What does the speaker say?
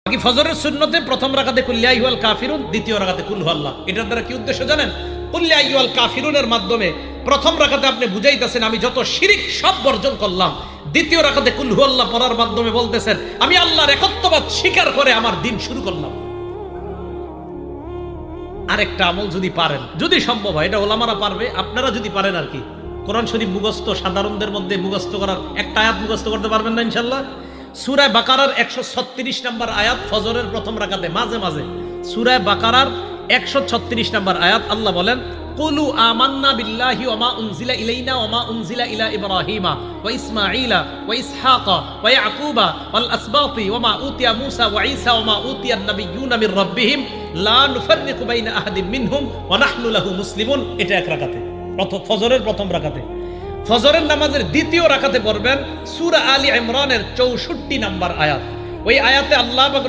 বাকি ফজরের সুন্নতে প্রথম রাকাতে কুল ইয়া আইয়ুহাল কাফিরুন, দ্বিতীয় রাকাতে কুল হুয়াল্লাহ। এটার দ্বারা কি উদ্দেশ্য জানেন? কুল ইয়া আইয়ুহাল কাফিরুনের মাধ্যমে প্রথম রাকাতে আপনি বুঝাইতেছেন আমি যত শিরিক সব বর্জন করলাম। দ্বিতীয় রাকাতে কুল হুয়াল্লাহ পড়ার মাধ্যমে বলতেছেন আমি আল্লাহর একত্ববাদ স্বীকার করে আমার দিন শুরু করলাম। আরেকটা আমল যদি পারেন, যদি সম্ভব হয়, এটা ওলামারা পারবে, আপনারা যদি পারেন আর কি, কোরআন শরীফ মুখস্থ সাধারণদের মধ্যে মুখস্থ করার একটা আয়াত মুখস্থ করতে পারবেন না ইনশাল্লাহ? সূরা বাকারার 136 নম্বর আয়াত ফজরের প্রথম রাকাতে মাঝে মাঝে সূরা বাকারার 136 নম্বর আয়াত আল্লাহ বলেন কুলু আমান্না বিল্লাহি ওয়া মা উনজিলা ইলাইনা ওয়া মা উনজিলা ইলা ইব্রাহিমা ওয়া ইসমাঈলা ওয়া ইসহাকা ওয়া ইয়াকুবা ওয়াল আসবাতি ওয়া মা উতিয়া মূসা ওয়া ঈসা ওয়া মা উতিয়ান নাবিয়্যুনা মির রাব্বিহিম লা নুফাররিকু বাইনা আহাদিন মিনহুম ওয়া নাহনু লাহু মুসলিমুন। এটা এক রাকাতে, ফজরের প্রথম রাকাতে। ফজরের নামাজের দ্বিতীয় রাকাতে পড়বেন সূরা আলী ইমরানের 64 নম্বর আয়াত। ওই আয়াতে আল্লাহ পাক